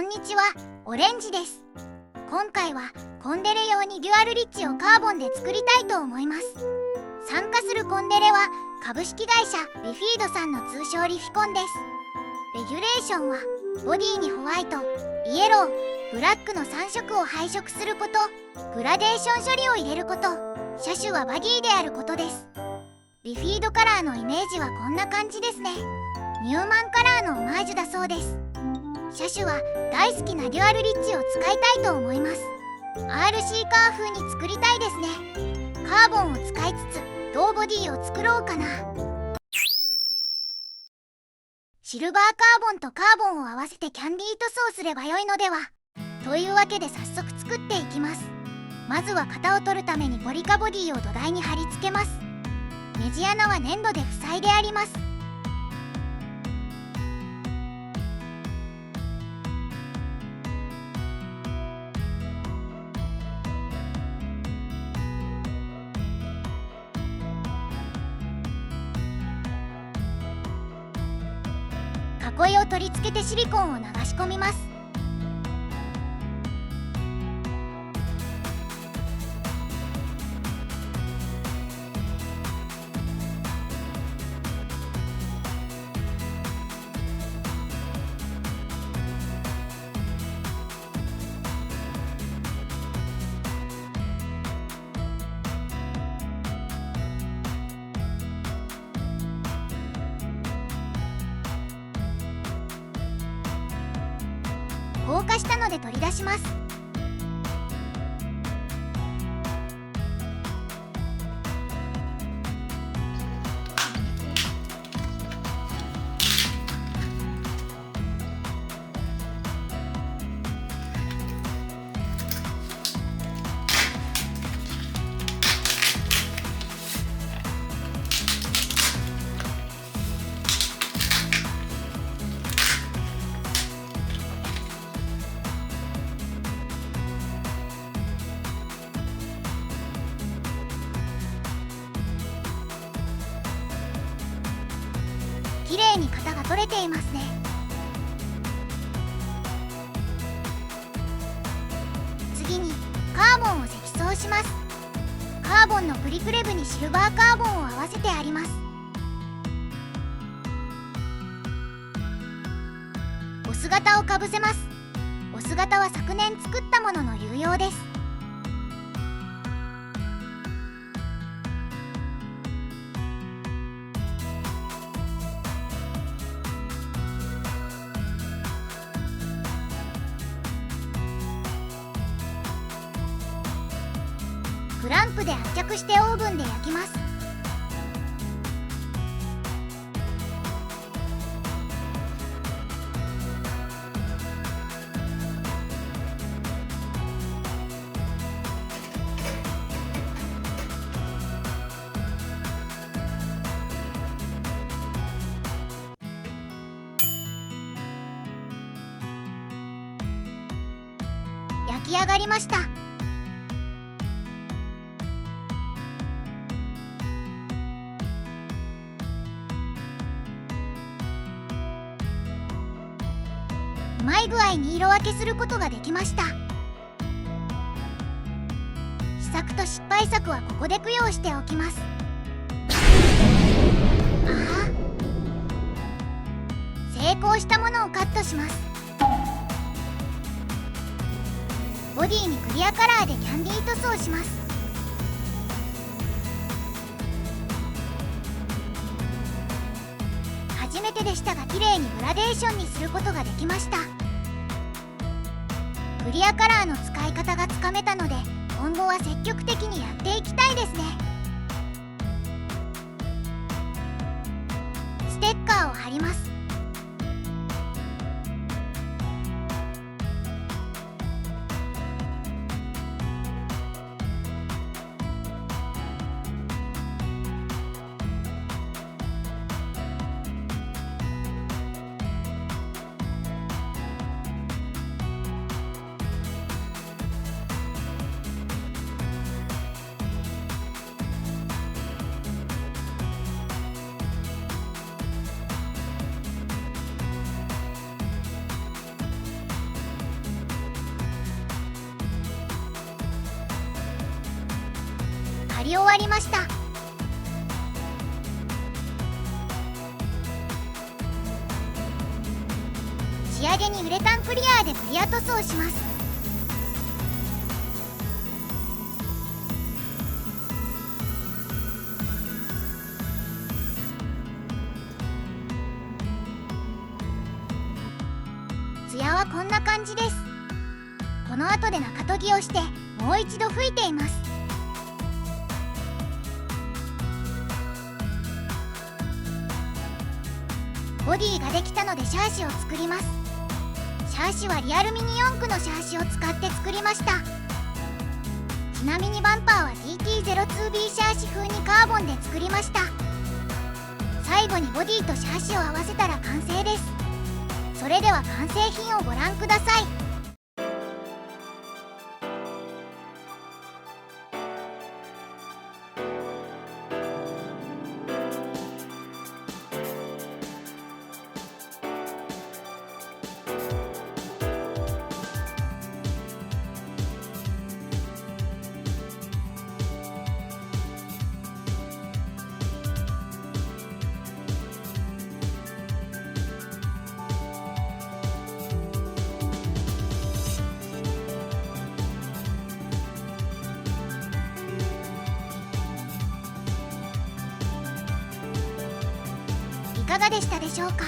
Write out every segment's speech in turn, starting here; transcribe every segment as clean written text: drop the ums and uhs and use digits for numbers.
んにちは、オレンジです。今回はコンデレ用にデュアルリッチをカーボンで作りたいと思います。参加するコンデレは株式会社リフィードさんの通称リフィコンです。レギュレーションはボディにホワイト、イエロー、ブラックの3色を配色すること、グラデーション処理を入れること、車種はバギーであることです。リフィードカラーのイメージはこんな感じですね。ニューマンカラーのオマージュだそうです。車種は大好きなデュアルリッチを使いたいと思います。 RC カー風に作りたいですね。カーボンを使いつつ銅ボディを作ろうかな。シルバーカーボンとカーボンを合わせてキャンディー塗装すればよいのでは。というわけで早速作っていきます。まずは型を取るためにポリカボディを土台に貼り付けます。ネジ穴は粘土で塞いであります。囲いを取り付けてシリコンを流し込みます。硬化したので取り出します。きれいに型が取れていますね。次にカーボンを積層します。カーボンのプリクレブにシルバーカーボンを合わせてあります。オス型をかぶせます。オス型は昨年作ったものの有用です。クランプで圧着してオーブンで焼きます。焼き上がりました。うまい具合に色分けすることができました。試作と失敗作はここで供養しておきます。ああ、成功したものをカットします。ボディにクリアカラーでキャンディー塗装します。初めてでしたが綺麗にグラデーションにすることができました。クリアカラーの使い方がつかめたので今後は積極的にやっていきたいですね。ステッカーを貼ります。り終わりました。仕上げにウレタンクリアーでクリア塗装します。ツヤはこんな感じです。この後で中研ぎをしてもう一度吹いています。ボディができたのでシャーシを作ります。シャーシはリアルミニ四駆のシャーシを使って作りました。ちなみにバンパーは TT02B シャーシ風にカーボンで作りました。最後にボディとシャーシを合わせたら完成です。それでは完成品をご覧ください。いかがでしたでしょうか。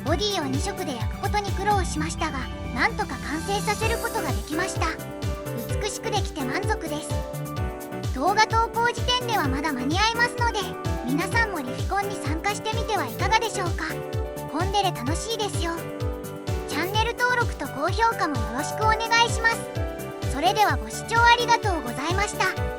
ボディを2色で焼くことに苦労しましたが、なんとか完成させることができました。美しくできて満足です。動画投稿時点ではまだ間に合いますので、皆さんもリフィコンに参加してみてはいかがでしょうか。コンデレ楽しいですよ。チャンネル登録と高評価もよろしくお願いします。それではご視聴ありがとうございました。